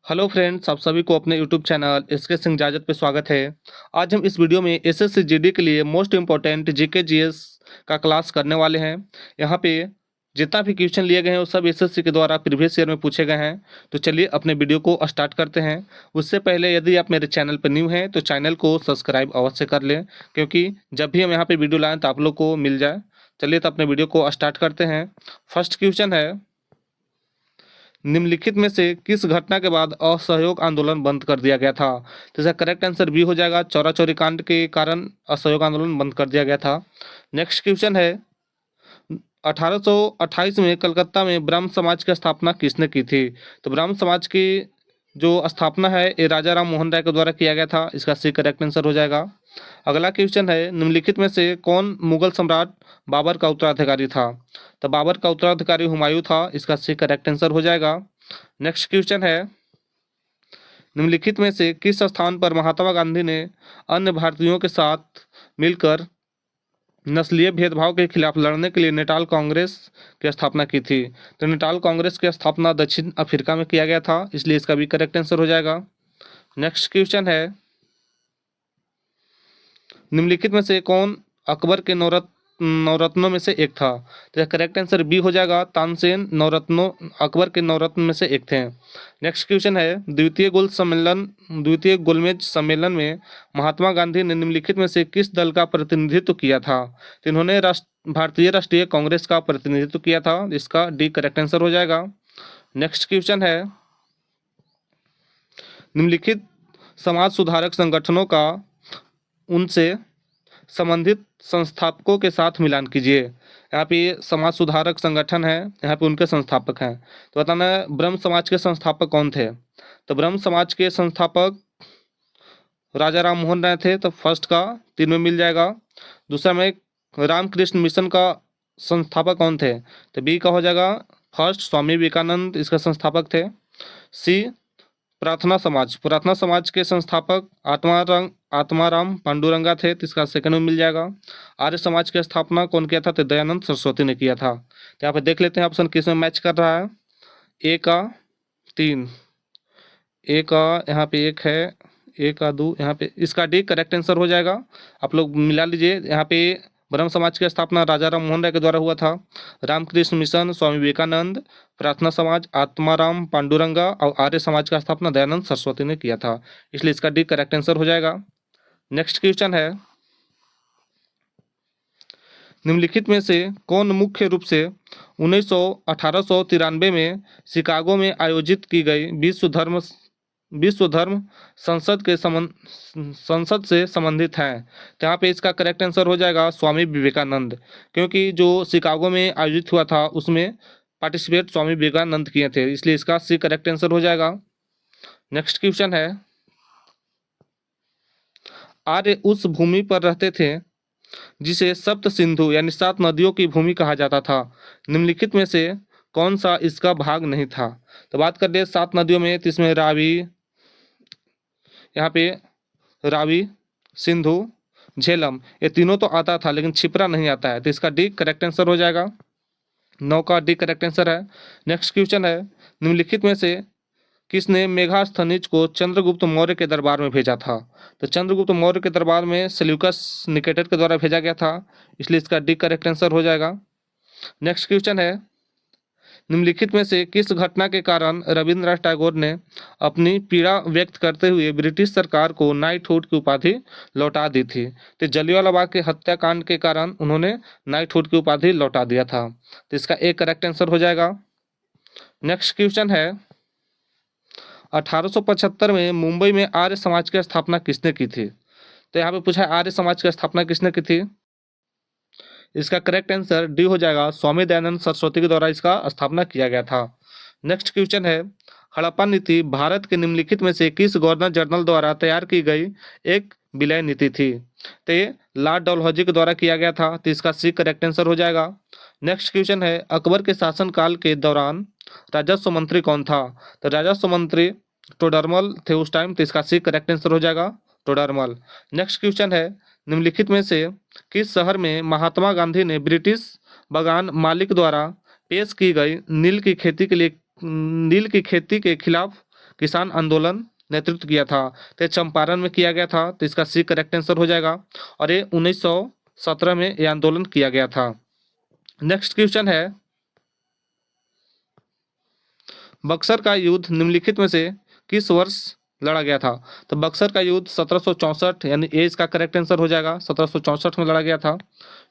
Hello friends, आप सभी को अपने यूट्यूब चैनल एसके सिंह जाजत पे स्वागत है। आज हम इस वीडियो में एसएससी जीडी के लिए मोस्ट इम्पोर्टेंट जीके जीएस का क्लास करने वाले हैं। यहाँ पे जितना भी क्वेश्चन लिए गए हैं वो सब एसएससी के द्वारा प्रीवियस ईयर में पूछे गए हैं। तो चलिए अपने वीडियो को स्टार्ट करते हैं। उससे पहले यदि आप मेरे चैनल पर न्यू हैं तो चैनल को सब्सक्राइब अवश्य कर लें, क्योंकि जब भी हम यहाँ पे वीडियो लाएँ तो आप लोग को मिल जाए। चलिए तो अपने वीडियो को स्टार्ट करते हैं। फर्स्ट क्वेश्चन है, निम्नलिखित में से किस घटना के बाद असहयोग आंदोलन बंद कर दिया गया था? तो इसका करेक्ट आंसर बी हो जाएगा। चौरा चौरी कांड के कारण असहयोग आंदोलन बंद कर दिया गया था। नेक्स्ट क्वेश्चन है, 1828 में कलकत्ता में ब्राह्म समाज की स्थापना किसने की थी? तो ब्राह्म समाज की जो स्थापना है ये राजा राम मोहन राय के द्वारा किया गया था। इसका सी करेक्ट आंसर हो जाएगा। अगला क्वेश्चन है, निम्नलिखित में से कौन मुगल सम्राट बाबर का उत्तराधिकारी था? तो बाबर का उत्तराधिकारी हुमायूं था। इसका सी करेक्ट आंसर हो जाएगा। नेक्स्ट क्वेश्चन है, निम्नलिखित में से किस स्थान पर महात्मा गांधी ने अन्य भारतीयों के साथ मिलकर नस्लीय भेदभाव के खिलाफ लड़ने के लिए नेटाल कांग्रेस की स्थापना की थी? तो नेटाल कांग्रेस की स्थापना दक्षिण अफ्रीका में किया गया था, इसलिए इसका भी करेक्ट आंसर हो जाएगा। नेक्स्ट क्वेश्चन है, निम्नलिखित में से कौन अकबर के नवरत्नों में से एक था? तो करेक्ट आंसर बी हो जाएगा। तानसेन नवरत्नों अकबर के नवरत्न में से एक थे। नेक्स्ट क्वेश्चन है, द्वितीय गोलमेज सम्मेलन में महात्मा गांधी ने निम्नलिखित में से किस दल का प्रतिनिधित्व किया था? तो इन्होंने भारतीय राष्ट्रीय कांग्रेस का प्रतिनिधित्व किया था। इसका डी करेक्ट आंसर हो जाएगा। नेक्स्ट क्वेश्चन है, निम्नलिखित समाज सुधारक संगठनों का उनसे संबंधित संस्थापकों के साथ मिलान कीजिए। यहाँ पे समाज सुधारक संगठन है, यहाँ पे उनके संस्थापक हैं। तो बताना है ब्रह्म समाज के संस्थापक कौन थे? तो ब्रह्म समाज के संस्थापक राजा राम मोहन राय थे। तो फर्स्ट का 3 में मिल जाएगा। दूसरा में रामकृष्ण मिशन का संस्थापक कौन थे? तो बी का हो जाएगा फर्स्ट स्वामी विवेकानंद इसका संस्थापक थे। सी प्रार्थना समाज के संस्थापक आत्माराम पांडुरंगा थे, तो इसका सेकंड में मिल जाएगा। आर्य समाज की स्थापना कौन किया था? तो दयानंद सरस्वती ने किया था। तो यहाँ पे देख लेते हैं ऑप्शन किस में मैच कर रहा है। ए का 3, ए का यहाँ पे 1 है, ए का 2, यहाँ पे इसका डी करेक्ट आंसर हो जाएगा। आप लोग मिला लीजिए। यहाँ पे ब्रह्म समाज की स्थापना राजा राम मोहन राय के द्वारा हुआ था। रामकृष्ण मिशन, स्वामी विवेकानंद, प्रार्थना समाज आत्माराम पांडुरंगा और आर्य समाज का स्थापना दयानंद सरस्वती ने किया था, इसलिए इसका डी करेक्ट आंसर हो जाएगा। नेक्स्ट क्वेश्चन है, निम्नलिखित में से कौन मुख्य रूप से 1893 में शिकागो में आयोजित की गई विश्व धर्म संसद से संबंधित है? तो यहाँ पे इसका करेक्ट आंसर हो जाएगा स्वामी विवेकानंद, क्योंकि जो शिकागो में आयोजित हुआ था उसमें पार्टिसिपेट स्वामी विवेकानंद किए थे, इसलिए इसका सी करेक्ट आंसर हो जाएगा। नेक्स्ट क्वेश्चन है, आर्य उस भूमि पर रहते थे जिसे सप्त सिंधु यानी 7 नदियों की भूमि कहा जाता था। निम्नलिखित में से कौन सा इसका भाग नहीं था? तो बात कर ले 7 नदियों में, तो इसमें यहाँ पे रावी, सिंधु, झेलम ये तीनों तो आता था, लेकिन क्षिप्रा नहीं आता है, तो इसका डी करेक्ट आंसर हो जाएगा। 9 का डी करेक्ट आंसर है। नेक्स्ट क्वेश्चन है, निम्नलिखित में से किसने मेगास्थनीज को चंद्रगुप्त मौर्य के दरबार में भेजा था? तो चंद्रगुप्त मौर्य के दरबार में सेल्यूकस निकेटर के द्वारा भेजा गया था, इसलिए इसका डी करेक्ट आंसर हो जाएगा। नेक्स्ट क्वेश्चन है, निम्नलिखित में से किस घटना के कारण रविंद्रनाथ टैगोर ने अपनी पीड़ा व्यक्त करते हुए ब्रिटिश सरकार को नाइटहुड की उपाधि लौटा दी थी? तो जलियांवाला बाग के हत्याकांड के कारण उन्होंने नाइटहुड की उपाधि लौटा दिया था, तो इसका एक करेक्ट आंसर हो जाएगा। नेक्स्ट क्वेश्चन है, 1875 में मुंबई में आर्य समाज की स्थापना किसने की थी? तो यहाँ पे पूछा है आर्य समाज की स्थापना किसने की थी? इसका करेक्ट आंसर डी हो जाएगा, स्वामी दयानंद सरस्वती के द्वारा इसका स्थापना किया गया था। नेक्स्ट क्वेश्चन है, हड़प्पा नीति भारत के निम्नलिखित में से किस गवर्नर जनरल द्वारा तैयार की गई एक विलय नीति थी? तो ये लॉर्ड डलहौजी के द्वारा किया गया था, तो इसका सी करेक्ट आंसर हो जाएगा। नेक्स्ट क्वेश्चन है, अकबर के शासनकाल के दौरान राजस्व मंत्री कौन था? तो राजस्व मंत्री टोडरमल थे उस टाइम, तो इसका सी करेक्ट आंसर हो जाएगा टोडरमल। नेक्स्ट क्वेश्चन है, निम्नलिखित में से किस शहर में महात्मा गांधी ने ब्रिटिश बागान मालिक द्वारा पेश की गई नील की खेती के खिलाफ किसान आंदोलन नेतृत्व किया था? तो चंपारण में किया गया था, तो इसका सी करेक्ट आंसर हो जाएगा। और ये 1917 में ये आंदोलन किया गया था। नेक्स्ट क्वेश्चन है, बक्सर का युद्ध निम्नलिखित में से किस वर्ष लड़ा गया था? तो बक्सर का युद्ध 1764, यानी ए इसका करेक्ट आंसर हो जाएगा, 1764 में लड़ा गया था।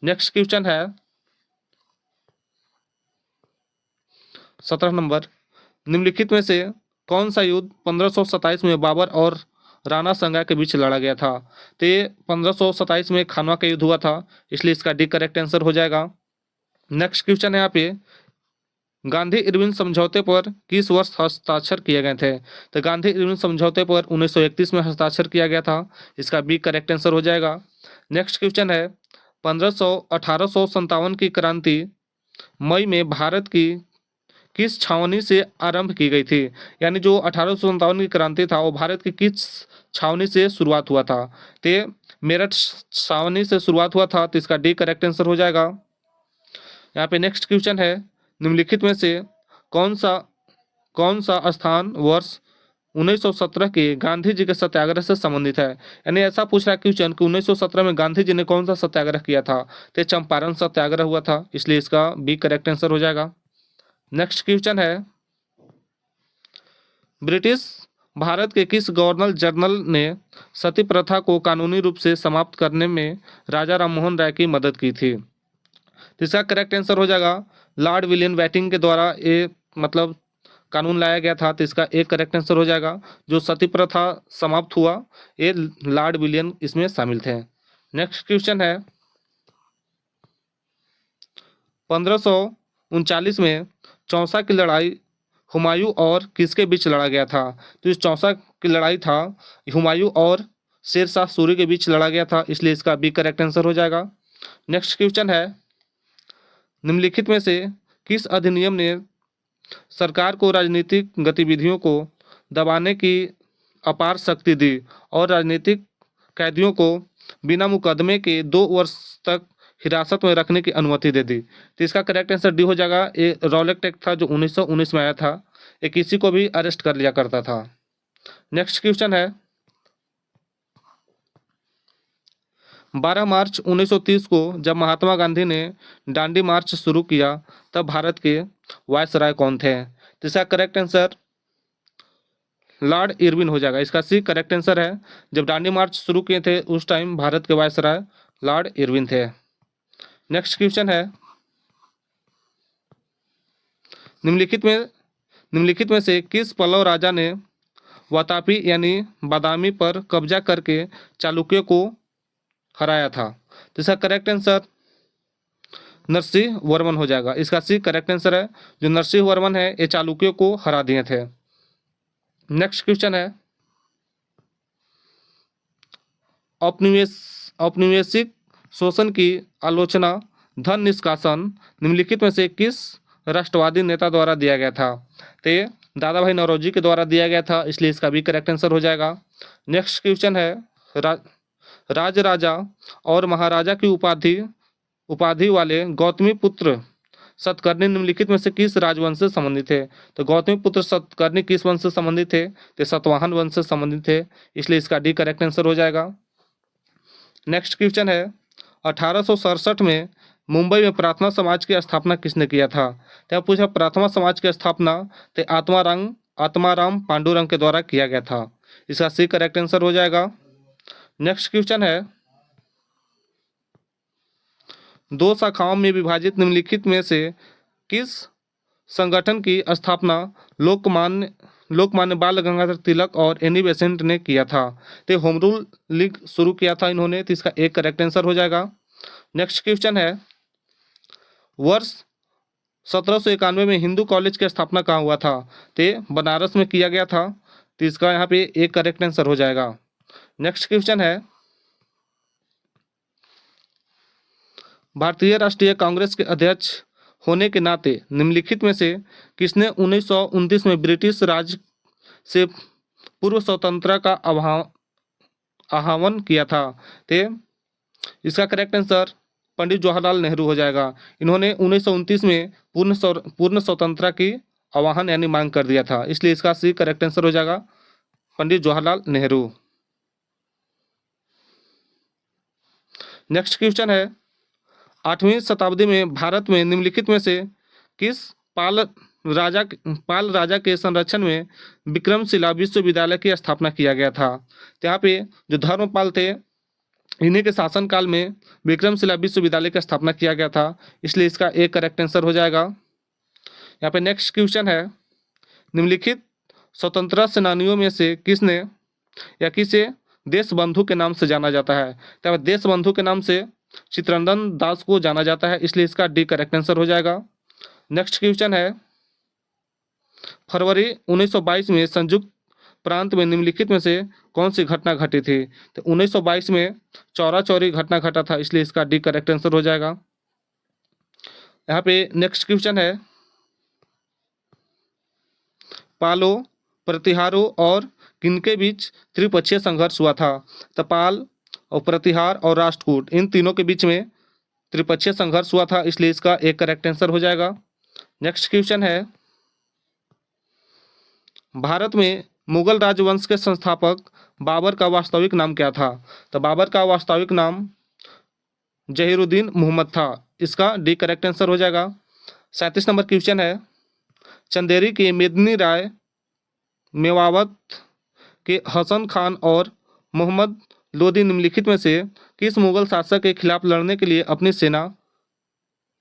नेक्स्ट क्वेश्चन है 17 नंबर, निम्नलिखित में से कौन सा युद्ध 1527 में बाबर और राणा संगा के बीच लड़ा गया था? तो ये 1527 में खानवा का युद्ध हुआ था, इसलिए इसका डी करेक्ट आंसर हो जाएगा। नेक्स्ट क्वेश्चन है यहाँ पे, गांधी इरविन समझौते पर किस वर्ष हस्ताक्षर किए गए थे? तो गांधी इरविन समझौते पर 1931 में हस्ताक्षर किया गया था, इसका बी करेक्ट आंसर हो जाएगा। नेक्स्ट क्वेश्चन है, 1857 की क्रांति मई में भारत की किस छावनी से आरंभ की गई थी? यानी जो 1857 की क्रांति था वो भारत की किस छावनी से शुरुआत हुआ था? तो मेरठ छावनी से शुरुआत हुआ था, तो इसका डी करेक्ट आंसर हो जाएगा। यहाँ पे नेक्स्ट क्वेश्चन है, निम्नलिखित में से कौन सा स्थान वर्ष 1917 के गांधी जी के सत्याग्रह से संबंधित है? यानी ऐसा पूछ रहा है क्वेश्चन कि 1917 में गांधी जी ने कौन सा सत्याग्रह किया था? तो चंपारण सत्याग्रह हुआ था, इसलिए इसका बी करेक्ट आंसर हो जाएगा। नेक्स्ट क्वेश्चन है, ब्रिटिश भारत के किस गवर्नर जनरल ने सती प्रथा को कानूनी रूप से समाप्त करने में राजा राममोहन राय की मदद की थी? तो इसका करेक्ट आंसर हो जाएगा, लॉर्ड विलियम बेंटिंक के द्वारा ये मतलब कानून लाया गया था, तो इसका एक करेक्ट आंसर हो जाएगा। जो सती प्रथा समाप्त हुआ ये लॉर्ड विलियम इसमें शामिल थे। नेक्स्ट क्वेश्चन है, 1539 में चौसा की लड़ाई हुमायूं और किसके बीच लड़ा गया था? तो इस चौसा की लड़ाई था हुमायूं और शेर शाह सूरी के बीच लड़ा गया था, इसलिए इसका बी करेक्ट आंसर हो जाएगा। नेक्स्ट क्वेश्चन है, निम्नलिखित में से किस अधिनियम ने सरकार को राजनीतिक गतिविधियों को दबाने की अपार शक्ति दी और राजनीतिक कैदियों को बिना मुकदमे के 2 वर्ष तक हिरासत में रखने की अनुमति दे दी? तो इसका करेक्ट आंसर डी हो जाएगा। ये रॉलेट एक्ट था जो 1919 में आया था, ये किसी को भी अरेस्ट कर लिया करता था। नेक्स्ट क्वेश्चन है, 12 मार्च 1930 को जब महात्मा गांधी ने दांडी मार्च शुरू किया तब भारत के वायसराय कौन थे? तो इसका करेक्ट आंसर लॉर्ड इरविन हो जाएगा, इसका सी करेक्ट आंसर है। जब दांडी मार्च शुरू किए थे उस टाइम भारत के वायसराय लॉर्ड इरविन थे। नेक्स्ट क्वेश्चन है, निम्नलिखित में से किस पल्लव राजा ने वातापी यानी बादामी पर कब्जा करके चालुक्यों को हराया था? तो इसका करेक्ट आंसर नरसिंह वर्मन हो जाएगा, इसका सी करेक्ट आंसर है। जो नरसिंह वर्मन है ये चालुक्यों को हरा दिए थे। नेक्स्ट क्वेश्चन है, औपनिवेशिक शोषण की आलोचना धन निष्कासन निम्नलिखित में से किस राष्ट्रवादी नेता द्वारा दिया गया था? तो ये दादा भाई नौरोजी के द्वारा दिया गया था, इसलिए इसका भी करेक्ट आंसर हो जाएगा। नेक्स्ट क्वेश्चन है, राज राजा और महाराजा की उपाधि वाले गौतमी पुत्र सतकर्णी निम्नलिखित में से किस राजवंश से संबंधित थे? तो गौतमी पुत्र सतकर्णी किस वंश से संबंधित थे? तो सतवाहन वंश से संबंधित थे, इसलिए इसका डी करेक्ट आंसर हो जाएगा। नेक्स्ट क्वेश्चन है, 1867 में मुंबई में प्रार्थना समाज की स्थापना किसने किया था? तो पूछा प्रार्थना समाज की स्थापना तो आत्माराम पांडुरंग के द्वारा किया गया था, इसका सी करेक्ट आंसर हो जाएगा। नेक्स्ट क्वेश्चन है, 2 शाखाओं में विभाजित निम्नलिखित में से किस संगठन की स्थापना लोकमान्य बाल गंगाधर तिलक और एनी बेसेंट ने किया था? तो होम रूल लीग शुरू किया था इन्होंने, तो इसका एक करेक्ट आंसर हो जाएगा। नेक्स्ट क्वेश्चन है, वर्ष 1791 में हिंदू कॉलेज की स्थापना कहाँ हुआ था? तो बनारस में किया गया था, तो इसका यहाँ पे एक करेक्ट आंसर हो जाएगा। नेक्स्ट क्वेश्चन है, भारतीय राष्ट्रीय कांग्रेस के अध्यक्ष होने के नाते निम्नलिखित में से किसने 1929 में ब्रिटिश राज से पूर्व स्वतंत्रता का आह्वान किया था? तो इसका करेक्ट आंसर पंडित जवाहरलाल नेहरू हो जाएगा। इन्होंने 1929 में पूर्ण स्वतंत्रता की आह्वान यानी मांग कर दिया था, इसलिए इसका सी करेक्ट आंसर हो जाएगा पंडित जवाहरलाल नेहरू। नेक्स्ट क्वेश्चन है, 8वीं शताब्दी में भारत में निम्नलिखित में से किस पाल राजा के संरक्षण में विक्रमशिला विश्वविद्यालय की स्थापना किया गया था। तो यहाँ पे जो धर्मपाल थे, इन्हीं के शासनकाल में विक्रमशिला विश्वविद्यालय की स्थापना किया गया था, इसलिए इसका एक करेक्ट आंसर हो जाएगा। यहाँ पे नेक्स्ट क्वेश्चन है, निम्नलिखित स्वतंत्रता सेनानियों में से किसने या किसे देशबंधु के नाम से जाना जाता है। तो देशबंधु के नाम से चित्तरंजन दास को जाना जाता है, इसलिए इसका डी करेक्ट आंसर हो जाएगा। नेक्स्ट क्वेश्चन है, फरवरी 1922 में संयुक्त प्रांत में निम्नलिखित में से कौन सी घटना घटी थी। तो 1922 में चौरा चौरी घटना घटा था, इसलिए इसका डी करेक्ट आंसर हो जाएगा। यहाँ पे नेक्स्ट क्वेश्चन है, पालो, प्रतिहारों और किनके बीच त्रिपक्षीय संघर्ष हुआ था। तो पाल और प्रतिहार और राष्ट्रकूट, इन तीनों के बीच में त्रिपक्षीय संघर्ष हुआ था, इसलिए इसका एक करेक्ट आंसर हो जाएगा। नेक्स्ट क्वेश्चन है, भारत में मुगल राजवंश के संस्थापक बाबर का वास्तविक नाम क्या था। तो बाबर का वास्तविक नाम जहीरुद्दीन मोहम्मद था, इसका डी करेक्ट आंसर हो जाएगा। 37 नंबर क्वेश्चन है, चंदेरी के मेदिनी राय, मेवात के हसन खान और मोहम्मद लोदी निम्नलिखित में से किस मुगल शासक के खिलाफ लड़ने के लिए अपनी सेना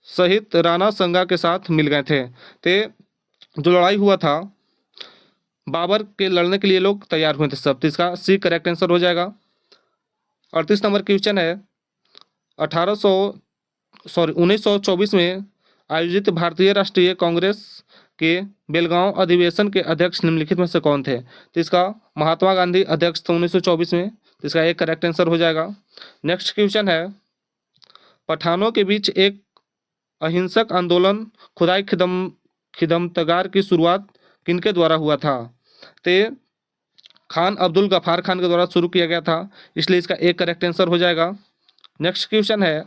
सहित राणा संगा के साथ मिल गए थे। तो जो लड़ाई हुआ था, बाबर के लड़ने के लिए लोग तैयार हुए थे सब, तो इसका सी करेक्ट आंसर हो जाएगा। 38 नंबर क्वेश्चन है, 1924 में आयोजित भारतीय राष्ट्रीय कांग्रेस के बेलगांव अधिवेशन के अध्यक्ष निम्नलिखित में से कौन थे। तो इसका महात्मा गांधी अध्यक्ष थे 1924 में, तो इसका एक करेक्ट आंसर हो जाएगा। नेक्स्ट क्वेश्चन है, पठानों के बीच एक अहिंसक आंदोलन खुदाई खिदमतगार की शुरुआत किनके द्वारा हुआ था। तो खान अब्दुल गफार खान के द्वारा शुरू किया गया था, इसलिए इसका एक करेक्ट आंसर हो जाएगा। नेक्स्ट क्वेश्चन है,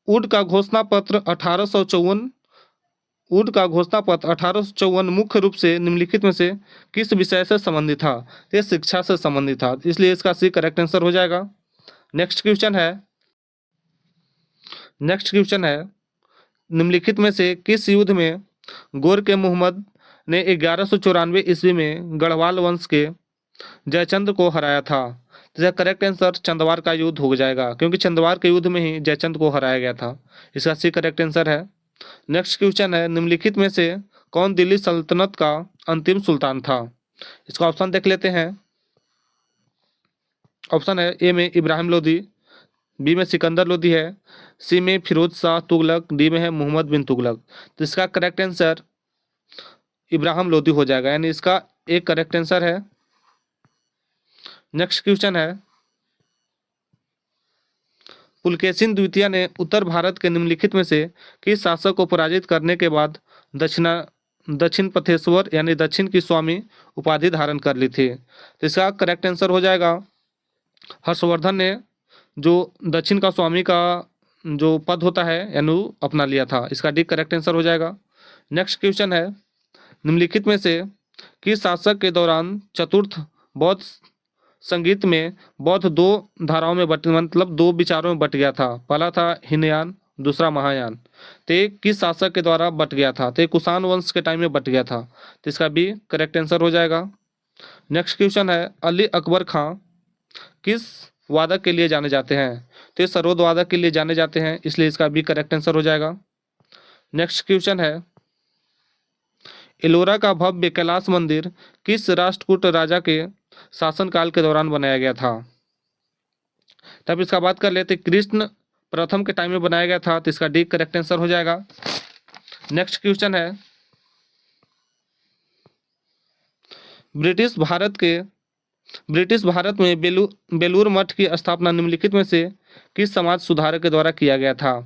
वुड का घोषणा पत्र 1854 मुख्य रूप से निम्नलिखित में से किस विषय से संबंधित था। ये शिक्षा से संबंधित था, इसलिए इसका सी करेक्ट आंसर हो जाएगा। नेक्स्ट क्वेश्चन है, निम्नलिखित में से किस युद्ध में गोर के मोहम्मद ने 1194 ईस्वी में गढ़वाल वंश के जयचंद को हराया था। तो इसका करेक्ट आंसर चंदवार का युद्ध हो जाएगा, क्योंकि चंदवार के युद्ध में ही जयचंद को हराया गया था, इसका सी करेक्ट आंसर है। नेक्स्ट क्वेश्चन है, निम्नलिखित में से कौन दिल्ली सल्तनत का अंतिम सुल्तान था। इसका ऑप्शन देख लेते हैं। ऑप्शन है, ए में इब्राहिम लोदी, बी में सिकंदर लोदी है, सी में फिरोज शाह तुगलक, डी में है मोहम्मद बिन तुगलक। तो इसका करेक्ट आंसर इब्राहिम लोदी हो जाएगा, यानी इसका एक करेक्ट आंसर है। नेक्स्ट क्वेश्चन है, पुलकेशिन द्वितीय ने उत्तर भारत के निम्नलिखित में से किस शासक को पराजित करने के बाद दक्षिण पथेश्वर यानी दक्षिण की स्वामी उपाधि धारण कर ली थी। तो इसका करेक्ट आंसर हो जाएगा, हर्षवर्धन ने जो दक्षिण का स्वामी का जो पद होता है यानी अपना लिया था, इसका डी करेक्ट आंसर हो जाएगा। नेक्स्ट क्वेश्चन है, निम्नलिखित में से किस शासक के दौरान चतुर्थ बौद्ध संगीत में बौद्ध दो धाराओं में मतलब दो विचारों में बट गया था। पहला था हीनयान, दूसरा महायान। तो किस शासक के द्वारा बट गया था। तो कुषाण वंश के टाइम में बट गया था, तो इसका भी करेक्ट आंसर हो जाएगा। नेक्स्ट क्वेश्चन है, अली अकबर खां किस वादक के लिए जाने जाते हैं। तो सरोद वादक के लिए जाने जाते हैं, इसलिए इसका भी करेक्ट आंसर हो जाएगा। नेक्स्ट क्वेश्चन है, एलोरा का भव्य कैलाश मंदिर किस राष्ट्रकूट राजा के शासनकाल के दौरान बनाया गया था। तब इसका बात कर लेते, कृष्ण प्रथम के टाइम में बनाया गया था, तो इसका डी करेक्ट आंसर हो जाएगा। नेक्स्ट क्वेश्चन है, ब्रिटिश भारत में बेलूर मठ की स्थापना निम्नलिखित में से किस समाज सुधारक के द्वारा किया गया था।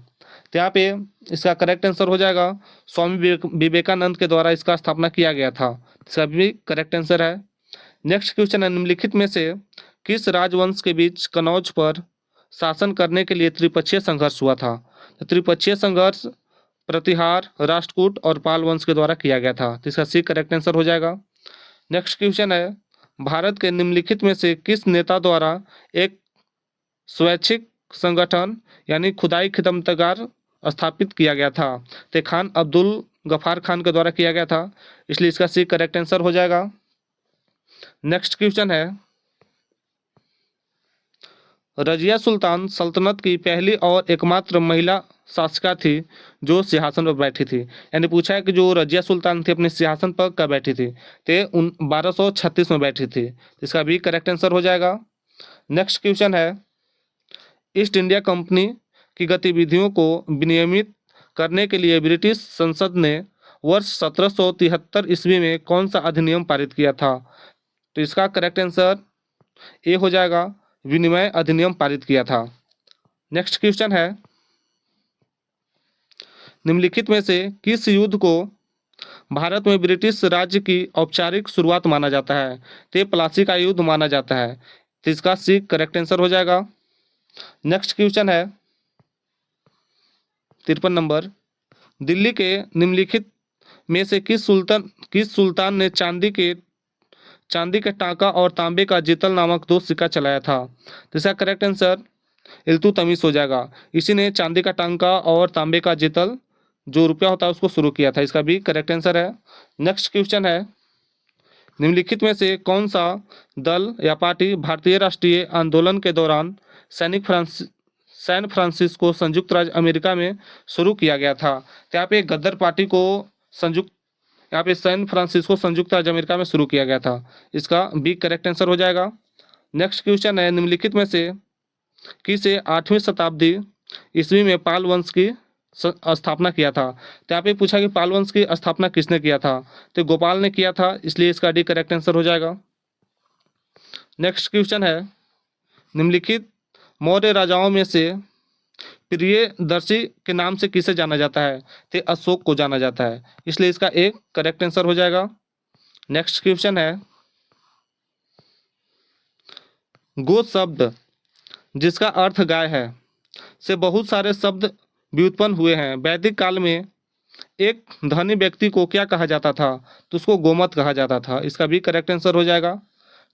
तो यहाँ पे इसका करेक्ट आंसर हो जाएगा, स्वामी विवेकानंद के द्वारा इसका स्थापना किया गया था, इसका भी करेक्ट आंसर है। नेक्स्ट क्वेश्चन है, निम्नलिखित में से किस राजवंश के बीच कनौज पर शासन करने के लिए त्रिपक्षीय संघर्ष हुआ था। तो त्रिपक्षीय संघर्ष प्रतिहार, राष्ट्रकूट और पाल वंश के द्वारा किया गया था। तो इसका सी करेक्ट आंसर हो जाएगा। नेक्स्ट क्वेश्चन है, भारत के निम्नलिखित में से किस नेता द्वारा एक स्वैच्छिक संगठन यानी खुदाई खिदमतगार स्थापित किया गया था? तो खान अब्दुल गफार खान के द्वारा किया गया था, इसलिए इसका सी करेक्ट आंसर हो जाएगा। नेक्स्ट क्वेश्चन है, रजिया सुल्तान सल्तनत की पहली और एकमात्र महिला शासिका थी जो सिंहासन पर बैठी थी। यानी पूछा है कि जो रजिया सुल्तान थी अपने सिंहासन पर कब बैठी थी? ते 1236 में बैठी थी। इसका भी करेक्ट आंसर हो जाएगा। नेक्स्ट क्वेश्चन है, ईस्ट इंडिया कंपनी की गतिविधियों को विनियमित करने के लिए ब्रिटिश संसद ने वर्ष 1773 ईस्वी में कौन सा अधिनियम पारित किया था? तो इसका करेक्ट आंसर ए हो जाएगा, विनिमय अधिनियम पारित किया था। नेक्स्ट क्वेश्चन है, निम्नलिखित में से किस युद्ध को भारत में ब्रिटिश राज्य की औपचारिक शुरुआत माना जाता है? तो प्लासी का युद्ध माना जाता है। तो इसका सी करेक्ट आंसर हो जाएगा। नेक्स्ट क्वेश्चन है 53 नंबर, दिल्ली के निम्नलिखित में से किस सुल्तान ने चांदी के टाका और तांबे का जितल नामक दो सिक्का चलाया था? तो इसका करेक्ट आंसर इल्तुतमिश हो जाएगा। इसी ने चांदी का टांका और तांबे का जितल जो रुपया होता है उसको शुरू किया था। इसका भी करेक्ट आंसर है। नेक्स्ट क्वेश्चन है, निम्नलिखित में से कौन सा दल या पार्टी भारतीय राष्ट्रीय आंदोलन के दौरान सैन फ्रांसिस्को संयुक्त राज्य अमेरिका में शुरू किया गया था? तो यहाँ पे गद्दार पार्टी को यहाँ पे सैन फ्रांसिस्को संयुक्त राज्य अमेरिका में शुरू किया गया था। इसका बी करेक्ट आंसर हो जाएगा। नेक्स्ट क्वेश्चन है, निम्नलिखित में से किसे 8वीं शताब्दी ईस्वी में पाल वंश की स्थापना किया था? तो यहाँ पे पूछा कि पाल वंश की स्थापना किसने किया था? तो गोपाल ने किया था, इसलिए इसका डी करेक्ट आंसर हो जाएगा। नेक्स्ट क्वेश्चन है, निम्नलिखित मौर्य राजाओं में से प्रियदर्शी के नाम से किसे जाना जाता है? तो अशोक को जाना जाता है, इसलिए इसका एक करेक्ट आंसर हो जाएगा। नेक्स्ट क्वेश्चन है, गो शब्द जिसका अर्थ गाय है से बहुत सारे शब्द व्युत्पन्न हुए हैं। वैदिक काल में एक धनी व्यक्ति को क्या कहा जाता था? तो उसको गोमत कहा जाता था। इसका भी करेक्ट आंसर हो जाएगा।